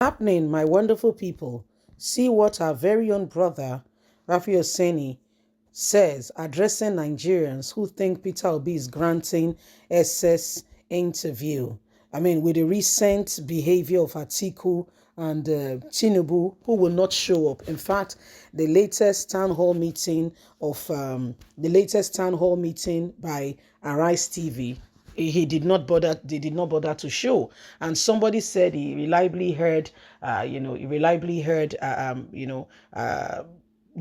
Happening, my wonderful people. See what our very own brother, Oseni, says, addressing Nigerians who think Peter Obi is granting SS interview. I mean, with the recent behavior of Atiku and Tinubu, who will not show up. In fact, the latest town hall meeting by Arise TV, he did not bother they did not bother to show. And somebody said he reliably heard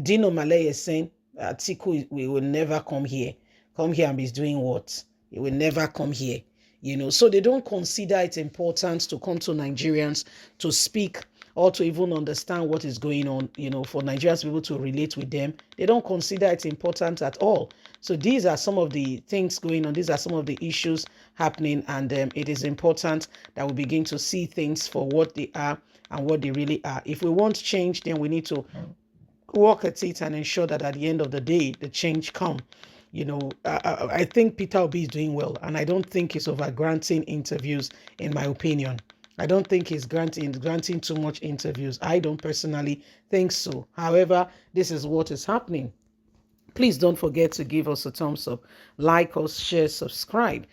Dino Malay is saying, Tiku we will never come here and be doing what? He will never come here. So they don't consider it important to come to Nigerians to speak or to even understand what is going on, for Nigerians to be able to relate with them. They don't consider it important at all. So these are some of the things going on. These are some of the issues happening, and it is important that we begin to see things for what they are and what they really are. If we want change, then we need to work at it and ensure that at the end of the day, the change come. I think Peter Obi is doing well, and I don't think he's over granting interviews, in my opinion. I don't think he's granting too much interviews. I don't personally think so. However, this is what is happening. Please don't forget to give us a thumbs up, like us, share, subscribe.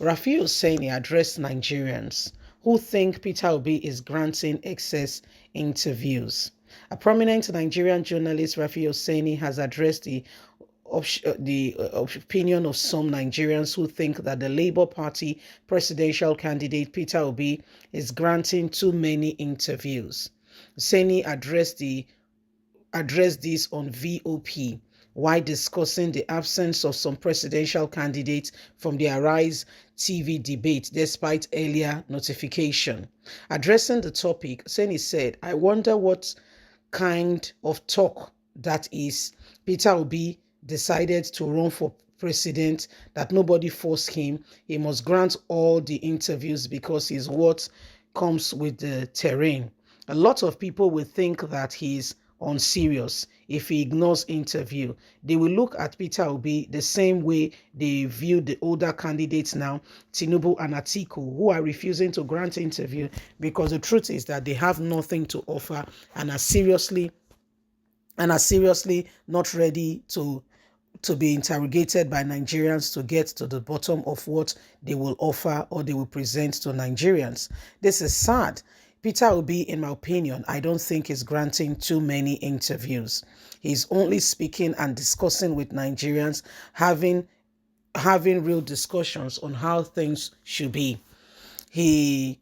Rafi Oseni addressed Nigerians who think Peter Obi is granting excess interviews. A prominent Nigerian journalist, Rafi Oseni, has addressed the opinion of some Nigerians who think that the Labour Party presidential candidate Peter Obi is granting too many interviews. Oseni addressed this on VOP while discussing the absence of some presidential candidates from the Arise TV debate despite earlier notification. Addressing the topic, Oseni said, "I wonder what kind of talk that is. Peter Obi decided to run for president, that nobody forced him. He must grant all the interviews because he's what comes with the terrain." A lot of people will think that he's unserious if he ignores interview. They will look at Peter Obi the same way they view the older candidates now, Tinubu and Atiku, who are refusing to grant interview because the truth is that they have nothing to offer and are seriously not ready to be interrogated by Nigerians to get to the bottom of what they will offer or they will present to Nigerians. This is sad. Peter Obi, in my opinion, I don't think is granting too many interviews. He's only speaking and discussing with Nigerians, having real discussions on how things should be. He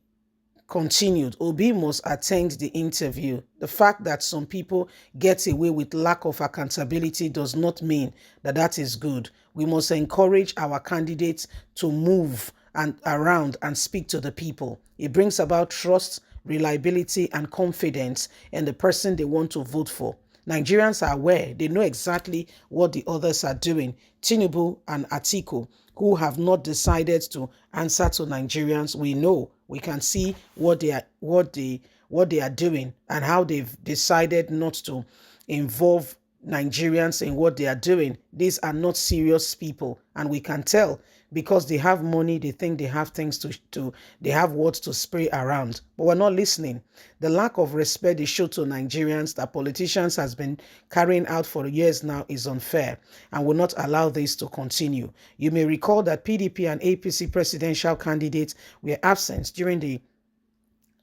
continued, Obi must attend the interview. The fact that some people get away with lack of accountability does not mean that that is good. We must encourage our candidates to move and around and speak to the people. It brings about trust, reliability, and confidence in the person they want to vote for. Nigerians are aware. They know exactly what the others are doing. Tinubu and Atiku, who have not decided to answer to Nigerians, we know. We can see what they are doing and how they've decided not to involve Nigerians in what they are doing. These are not serious people, and we can tell because they have money. They think they have things they have words to spray around, but we're not listening. The lack of respect they show to Nigerians that politicians has been carrying out for years now is unfair and will not allow this to continue. You may recall that PDP and APC presidential candidates were absent during the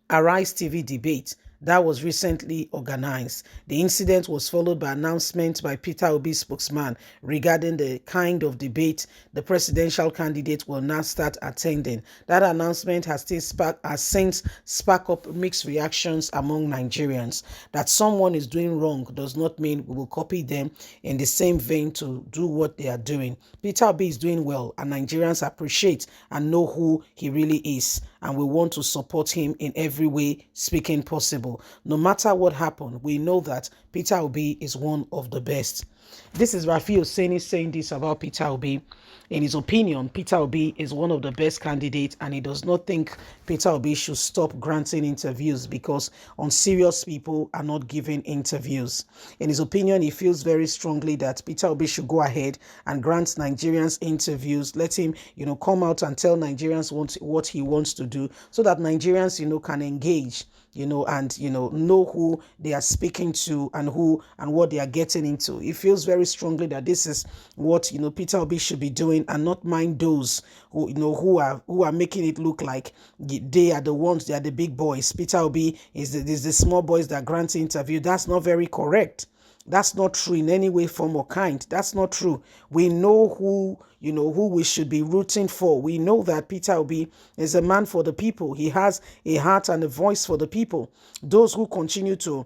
Arise TV debate that was recently organized. The incident was followed by announcement by Peter Obi's spokesman regarding the kind of debate the presidential candidate will now start attending. That announcement has since sparked up mixed reactions among Nigerians. That someone is doing wrong does not mean we will copy them in the same vein to do what they are doing. Peter Obi is doing well, and Nigerians appreciate and know who he really is, and we want to support him in every way speaking possible. No matter what happened, we know that Peter Obi is one of the best. This is Rafi Oseni saying this about Peter Obi. In his opinion, Peter Obi is one of the best candidates, and he does not think Peter Obi should stop granting interviews because unserious people are not giving interviews. In his opinion, he feels very strongly that Peter Obi should go ahead and grant Nigerians interviews. Let him, come out and tell Nigerians what he wants to do, so that Nigerians, can engage, and know who they are speaking to and what they are getting into. He feels very strongly that this is what Peter Obi should be doing, and not mind those who are making it look like they are the ones, they are the big boys. Peter Obi is the small boys that grant interview. That's not very correct. That's not true in any way, form, or kind. That's not true. We know who we should be rooting for. We know that Peter Obi is a man for the people. He has a heart and a voice for the people. Those who continue to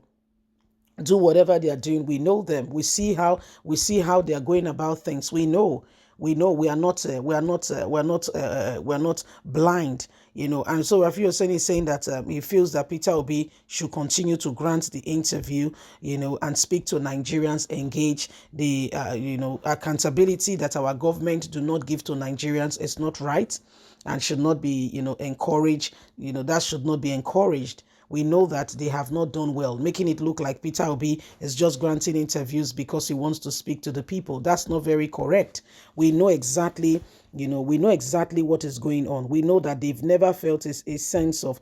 do whatever they are doing, we know them. We see how they are going about things. We know we are not blind, and so Rafi Oseni is saying that he feels that Peter Obi should continue to grant the interview, and speak to Nigerians, engage. The accountability that our government do not give to Nigerians is not right, and should not be encouraged. That should not be encouraged. We know that they have not done well, making it look like Peter Obi is just granting interviews because he wants to speak to the people. That's not very correct. We know exactly, what is going on. We know that they've never felt a sense of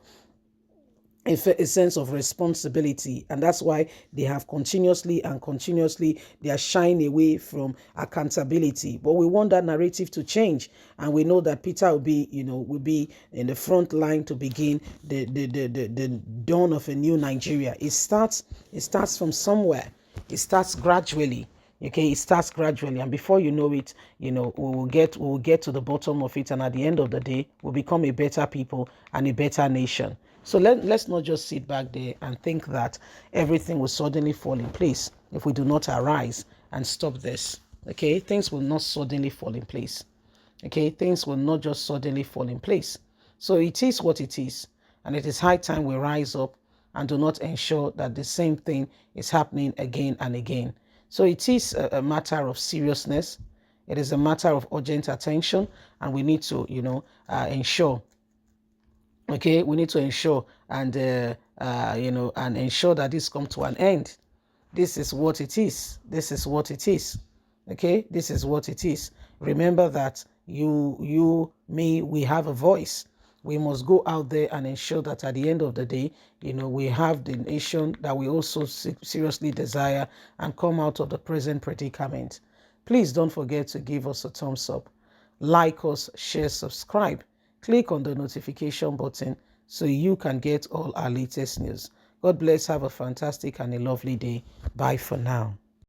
responsibility, and that's why they have continuously they are shying away from accountability. But we want that narrative to change, and we know that Peter will be in the front line to begin the dawn of a new Nigeria. It starts from somewhere. It starts gradually. Okay, it starts gradually, and before you know it, we will get to the bottom of it, and at the end of the day, we'll become a better people and a better nation. So let's not just sit back there and think that everything will suddenly fall in place if we do not arise and stop this. Okay, things will not suddenly fall in place. Okay, things will not just suddenly fall in place. So it is what it is, and it is high time we rise up and do not ensure that the same thing is happening again and again. So it is a matter of seriousness. It is a matter of urgent attention, and we need to, ensure. Okay, we need to ensure and ensure that this comes to an end. This is what it is. This is what it is. Okay, this is what it is. Remember that you, me, we have a voice. We must go out there and ensure that at the end of the day, we have the nation that we also seriously desire and come out of the present predicament. Please don't forget to give us a thumbs up, like us, share, subscribe. Click on the notification button so you can get all our latest news. God bless. Have a fantastic and a lovely day. Bye for now.